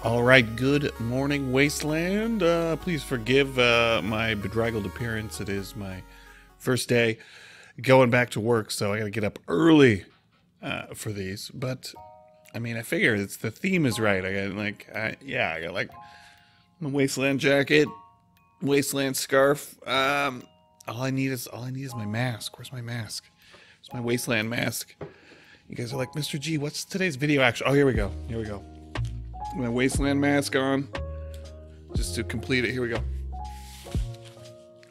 All right, good morning, Wasteland. Please forgive my bedraggled appearance. It is my first day going back to work, so I gotta get up early for these. But I mean, I figure it's the theme is right. I got like my Wasteland jacket, Wasteland scarf. All I need is my mask. Where's my mask? It's my Wasteland mask. You guys are like, Mr. G, what's today's video action? Oh, here we go. Here we go. My Wasteland mask on, just to complete it. Here we go.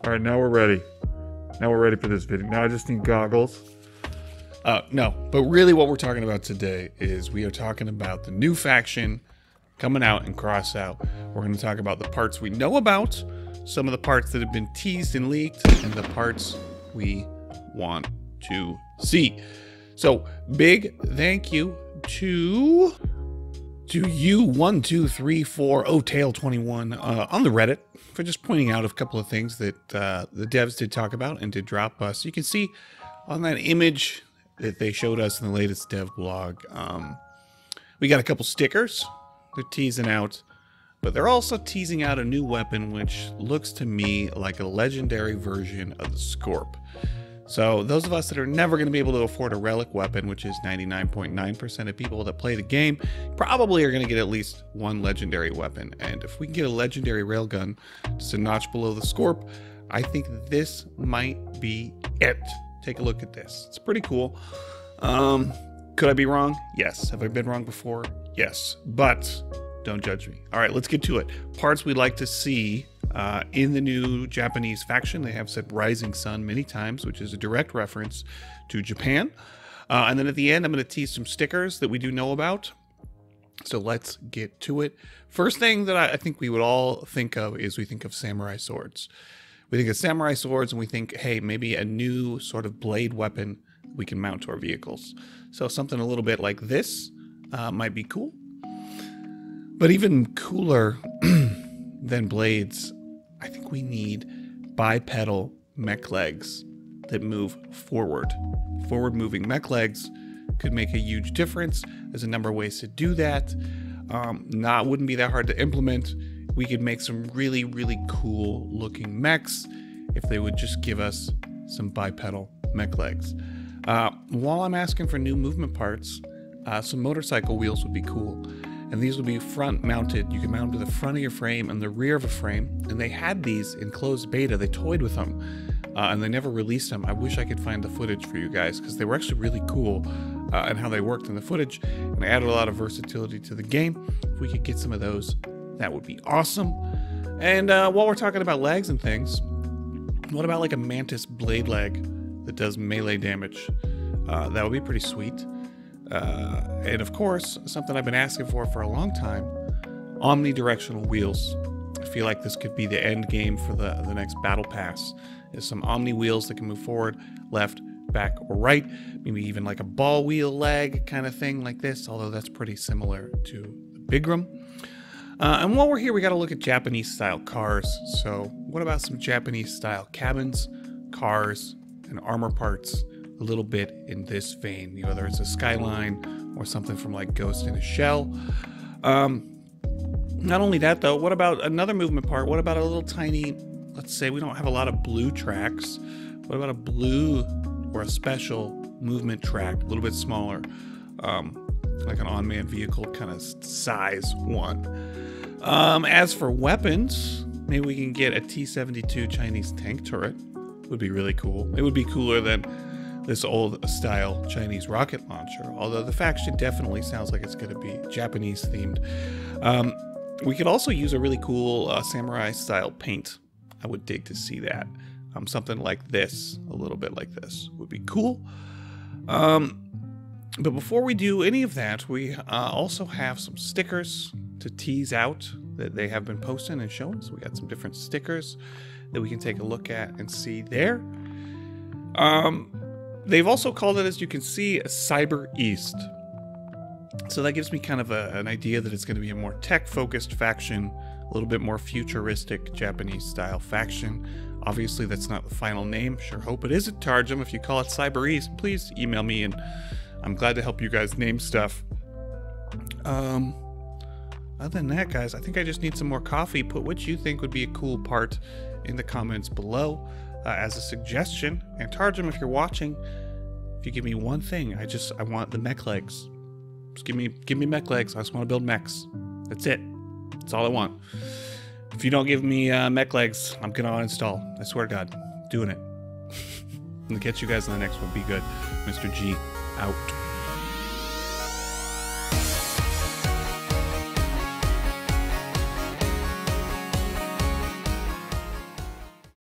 All right, now we're ready. Now we're ready for this video. Now I just need goggles. No, but really what we're talking about today is we are talking about the new faction coming out in Crossout. We're going to talk about the parts we know about, some of the parts that have been teased and leaked, and the parts we want to see. So, big thank you to you 1234 Tail21 on the Reddit for just pointing out a couple of things that the devs did talk about and did drop us. You can see on that image that they showed us in the latest dev blog, we got a couple stickers they're teasing out, but they're also teasing out a new weapon which looks to me like a legendary version of the Scorp. So those of us that are never going to be able to afford a relic weapon, which is 99.9% of people that play the game, probably are going to get at least one legendary weapon. And if we can get a legendary railgun just a notch below the Scorp, I think this might be it. Take a look at this. It's pretty cool. Could I be wrong? Yes. Have I been wrong before? Yes. But don't judge me. All right, let's get to it. Parts we'd like to see in the new Japanese faction. They have said Rising Sun many times, which is a direct reference to Japan. And then at the end, I'm going to tease some stickers that we do know about. So let's get to it. First thing that I think we would all think of is we think of samurai swords. We think of samurai swords and we think, hey, maybe a new sort of blade weapon we can mount to our vehicles. So something a little bit like this might be cool. But even cooler than blades, I think we need bipedal mech legs that move forward. Forward-moving mech legs could make a huge difference. There's a number of ways to do that. Wouldn't be that hard to implement. We could make some really, really cool looking mechs if they would just give us some bipedal mech legs. While I'm asking for new movement parts, some motorcycle wheels would be cool. And these would be front mounted. You can mount them to the front of your frame and the rear of a frame. And they had these in closed beta. They toyed with them and they never released them. I wish I could find the footage for you guys because they were actually really cool and how they worked in the footage. And they added a lot of versatility to the game. If we could get some of those, that would be awesome. And while we're talking about legs and things, what about like a mantis blade leg that does melee damage? That would be pretty sweet. And of course, something I've been asking for a long time, Omnidirectional Wheels. I feel like this could be the end game for the next battle pass. Is some Omni wheels that can move forward, left, back, or right. Maybe even like a ball wheel leg kind of thing like this, although that's pretty similar to the Bigram. And while we're here, we got to look at Japanese style cars. So what about some Japanese style cabins, cars, and armor parts? A little bit in this vein, whether it's a skyline or something from like Ghost in a Shell. Not only that though, what about another movement part? What about a little tiny, let's say we don't have a lot of blue tracks. What about a blue or a special movement track, a little bit smaller, like an on-man vehicle kind of size one. As for weapons, maybe we can get a T-72 Chinese tank turret. Would be really cool. It would be cooler than this old style Chinese rocket launcher, although the faction definitely sounds like it's going to be Japanese themed. We could also use a really cool samurai style paint. I would dig to see that. Something like this, a little bit like this would be cool. But before we do any of that, we also have some stickers to tease out that they have been posting and showing. So we got some different stickers that we can take a look at and see there. They've also called it, as you can see, Cyber East. So that gives me kind of an idea that it's going to be a more tech-focused faction, a little bit more futuristic Japanese-style faction. Obviously, that's not the final name. Sure hope it isn't. Tarjum, if you call it Cyber East, please email me, and I'm glad to help you guys name stuff. other than that, guys, I think I just need some more coffee. Put what you think would be a cool part in the comments below as a suggestion. And Tarjum, if you're watching, if you give me one thing, I want the mech legs. Just give me mech legs. I just want to build mechs. That's it. That's all I want. If you don't give me mech legs, I'm gonna uninstall. I swear to God, doing it. I'm gonna catch you guys in the next one. Be good. Mr. G, out.